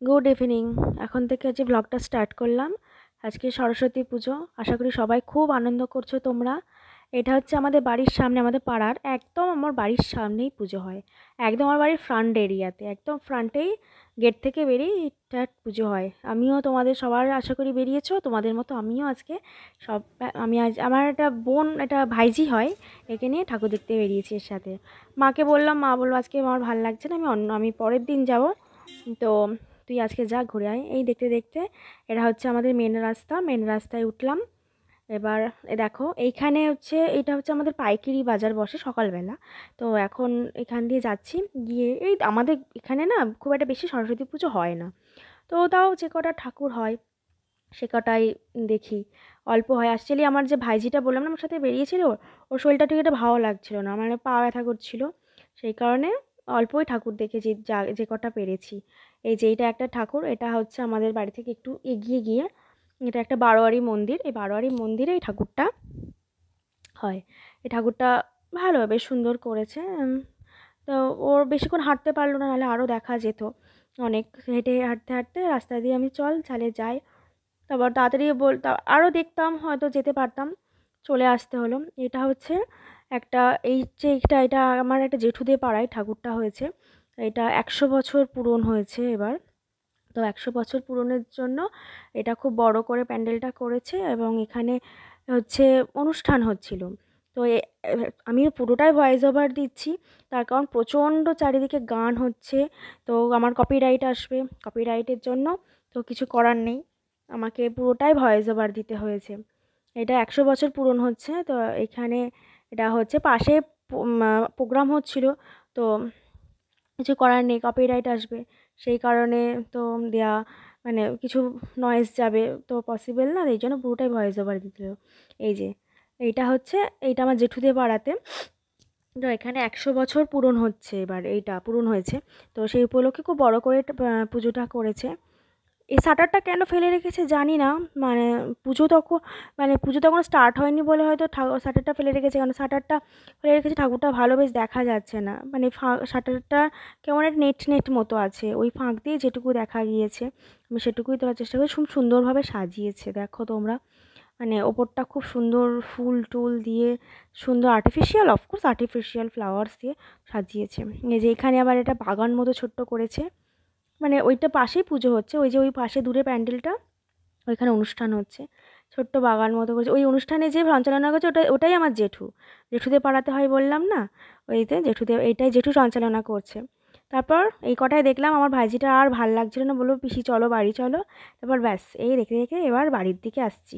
Good evening. এখন থেকে আজ ব্লগটা স্টার্ট করলাম। আজকে সরস্বতী পুজো, আশা করি সবাই খুব আনন্দ করছো তোমরা। এটা হচ্ছে আমাদের বাড়ির সামনে, আমাদের পাড়ার একদম আমার বাড়ির সামনেই পুজো হয়। একদম আমার বাড়ির ফ্রন্ট এরিয়াতে, একদম ফ্রন্টেই গেট থেকে বেরিয়ে এটা পুজো হয়। আমিও তোমাদের সবার আশা করি বেরিয়েছো, তোমাদের মতো আমিও আজকে সব আমি আজ আমার একটা বোন, একটা ভাইঝি হয়, একে নিয়ে ঠাকুর দেখতে বেরিয়েছি এর সাথে। মাকে বললাম, মা বললো আজকে আমার ভালো লাগছে না, আমি পরের দিন যাব। তো তুই আজকে যা ঘুরে আয়। এই দেখতে দেখতে এটা হচ্ছে আমাদের মেন রাস্তা, মেন রাস্তায় উঠলাম। এবার দেখো এইখানে হচ্ছে, এটা হচ্ছে আমাদের পাইকারি বাজার বসে সকালবেলা। তো এখন এখান দিয়ে যাচ্ছি, গিয়ে এই আমাদের এখানে না খুব একটা বেশি সরস্বতী পুজো হয় না। তো তাও যে কটা ঠাকুর হয় সে কটাই দেখি। অল্প হয় অ্যাকচুয়ালি। আমার যে ভাইঝিটা বললাম না আমার সাথে বেরিয়েছিল, ওর শরীরটা ঠিক একটা ভালো লাগছিল না, মানে পা ব্যথা করছিল। সেই কারণে অল্পই ঠাকুর দেখেছি, যা যে কটা পেরেছি। এই যে এইটা একটা ঠাকুর, এটা হচ্ছে আমাদের বাড়ি থেকে একটু এগিয়ে গিয়ে, এটা একটা বারোয়ারি মন্দির। এই বারোয়ারি মন্দিরে এই ঠাকুরটা হয়। এই ঠাকুরটা ভালো, বেশ সুন্দর করেছে। তো ওর বেশিক্ষণ হাঁটতে পারলো না, নাহলে আরও দেখা যেত অনেক। হেঁটে হাঁটতে হাঁটতে রাস্তা দিয়ে আমি চল চালে যাই, তারপর তাড়াতাড়ি বলতাম আরও দেখতাম, হয়তো যেতে পারতাম, চলে আসতে হলো। এটা হচ্ছে একটা, এই যে এটা আমার একটা জেঠুদের পাড়ায় ঠাকুরটা হয়েছে। এটা 100 বছর পূরণ হয়েছে এবার। তো 100 বছর পূরণের জন্য এটা খুব বড় করে প্যান্ডেলটা করেছে, এবং এখানে হচ্ছে অনুষ্ঠান হচ্ছিল। তো আমিও পুরোটাই ভয়েস ওভার দিচ্ছি, তার কারণ প্রচণ্ড চারিদিকে গান হচ্ছে। তো আমার কপিরাইট আসবে, কপিরাইটের জন্য তো কিছু করার নেই, আমাকে পুরোটাই ভয়েস ওভার দিতে হয়েছে। এটা 100 বছর পূরণ হচ্ছে। তো এখানে এটা হচ্ছে পাশে প্রোগ্রাম হচ্ছিল, তো কিছু করার নেই, কপিরাইট আসবে। সেই কারণে তো দেয়া, মানে কিছু নয়েজ যাবে, তো পসিবল না, এই জন্য পুরোটাই ভয়েস ওভার দিতে হলো। এই যে এইটা হচ্ছে, এইটা আমার জেঠুদের পাড়াতে। তো এখানে 100 বছর পূরণ হচ্ছে, এবার এইটা পূরণ হয়েছে। তো সেই উপলক্ষে খুব বড় করে পুজোটা করেছে। এই শাটারটা কেন ফেলে রেখেছে জানি না, মানে পুজো তখন মানে পুজো তখন স্টার্ট হয়নি বলে হয়তো শাটারটা ফেলে রেখেছে। কারণ শাটারটা ফেলে রেখেছে, ঠাকুরটা ভালো বেশ দেখা যাচ্ছে না, মানে শাটারটা কেমন একটা নেট নেট মতো আছে, ওই ফাঁক দিয়ে যেটুকু দেখা গিয়েছে আমি সেটুকুই তোলার চেষ্টা করি। খুব সুন্দরভাবে সাজিয়েছে দেখো তোমরা, মানে ওপরটা খুব সুন্দর ফুল টুল দিয়ে, সুন্দর আর্টিফিশিয়াল, অফকোর্স আর্টিফিশিয়াল ফ্লাওয়ার্স দিয়ে সাজিয়েছে। এই যে এখানে আবার এটা বাগান মতো ছোট্ট করেছে, মানে ওইটা পাশেই পুজো হচ্ছে, ওই যে ওই পাশে দূরে প্যান্ডেলটা, ওইখানে অনুষ্ঠান হচ্ছে, ছোট্ট বাগান মতো করেছে। ওই অনুষ্ঠানে যে সঞ্চালনা করছে ওটাই আমার জেঠু, জেঠুদের পাড়াতে হয় বললাম না, ওইতে জেঠুদের, এইটাই জেঠু সঞ্চালনা করছে। তারপর এই কটায় দেখলাম, আমার ভাইজিটা আর ভাল লাগছিল না, বললো পিসি চলো বাড়ি চলো। তারপর ব্যাস এই রেখে রেখে এবার বাড়ির দিকে আসছি।